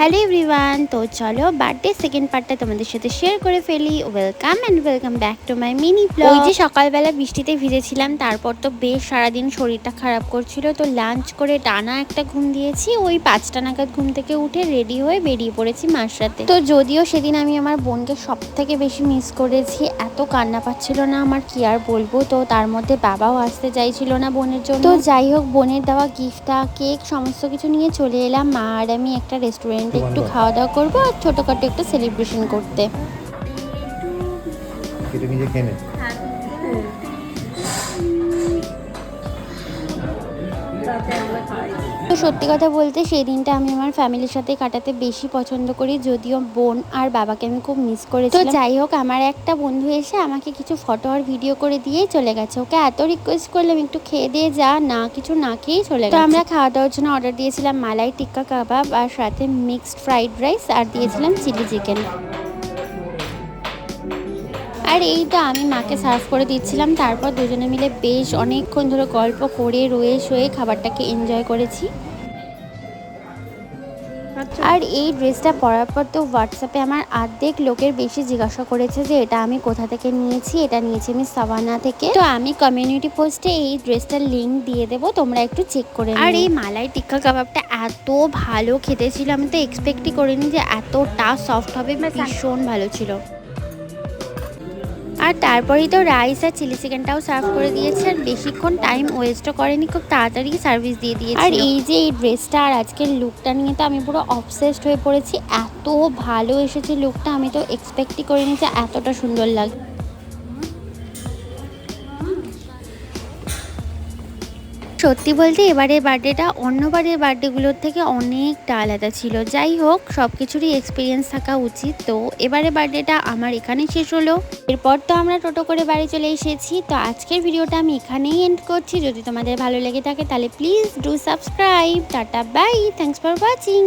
Hello everyone, তো চলো birthday second পার্টটা তোমাদের সাথে শেয়ার করে ফেলি। Welcome back to my mini blog. ওই যে সকালবেলা বৃষ্টিতে ভিজেছিলাম, তারপর তো বেশ সারাদিন শরীরটা খারাপ করছিল, তো লাঞ্চ করে টানা একটা ঘুম দিয়েছি। ওই 5টা নাগাদ ঘুম থেকে উঠে রেডি হয়ে বেরিয়ে পড়েছি মার সাথে। তো যদিও সেদিন আমি আমার বোনকে সব থেকে বেশি মিস করেছি, এত কান্না পাচ্ছিল না আমার, কি আর বলবো। তো তার মধ্যে বাবাও আসতে চাইছিল না বোনের জন্য। তো যাই হোক, বোনের দেওয়া গিফটটা, কেক, সমস্ত কিছু নিয়ে চলে এলাম। মা আর আমি একটা রেস্টুরেন্টে একটু খাওয়া দাওয়া করবো আর ছোটখাটো একটা সেলিব্রেশন করতে। তো সত্যি কথা বলতে সেই দিনটা আমি আমার ফ্যামিলির সাথে কাটাতে বেশি পছন্দ করি, যদিও বোন আর বাবাকে আমি খুব মিস করেছি। তো যাই হোক, আমার একটা বন্ধু এসে আমাকে কিছু ফটো আর ভিডিও করে দিয়েই চলে গেছে। ওকে এত রিকোয়েস্ট করলাম একটু খেয়ে দিয়ে যা, না কিছু না খেয়েই চলে গেছে। তো আমরা খাওয়া দাওয়ার জন্য অর্ডার দিয়েছিলাম মালাই টিক্কা কাবাব আর সাথে মিক্সড ফ্রাইড রাইস, আর দিয়েছিলাম চিলি চিকেন। আর এই তো আমি মাকে সার্ভ করে দিচ্ছিলাম। তারপর দুজনে মিলে বেশ অনেকক্ষণ ধরে গল্প করে রয়ে শোয়ে খাবারটাকে এনজয় করেছি। আর এই ড্রেসটা পরার পর তো হোয়াটসঅ্যাপে আমার অর্ধেক লোকের বেশি জিজ্ঞাসা করেছে যে এটা আমি কোথা থেকে নিয়েছি। এটা নিয়েছি আমি সাভানা থেকে। তো আমি কমিউনিটি পোস্টে এই ড্রেসটার লিঙ্ক দিয়ে দেবো, তোমরা একটু চেক করে নিও। আর এই মালাই টিক্কা কাবাবটা এত ভালো খেতে ছিল, আমি তো এক্সপেক্টই করিনি যে এতটা সফট হবে, ভীষণ ভালো ছিল। আর তারপরেই তো রাইস আর চিলি চিকেনটাও সার্ভ করে দিয়েছে, আর বেশিক্ষণ টাইম ওয়েস্টও করেনি, খুব তাড়াতাড়ি সার্ভিস দিয়ে দিয়েছে। আর এই যে এই ড্রেসটা আর আজকের লুকটা নিয়ে তো আমি পুরো অবসেসড হয়ে পড়েছি। এত ভালো এসেছে লুকটা, আমি তো এক্সপেক্টই করিনি যে এতটা সুন্দর লাগবে। সত্যি বলতে এবারের বার্থডেটা অন্যবারের বার্থডেগুলোর থেকে অনেকটা আলাদা ছিল। যাই হোক, সব কিছুরই এক্সপিরিয়েন্স থাকা উচিত। তো এবারের বার্থডেটা আমার এখানে শেষ হলো। এরপর তো আমরা টোটো করে বাড়ি চলে এসেছি। তো আজকের ভিডিওটা আমি এখানেই এন্ড করছি। যদি তোমাদের ভালো লেগে থাকে তাহলে please do subscribe. Tata bye, thanks for watching.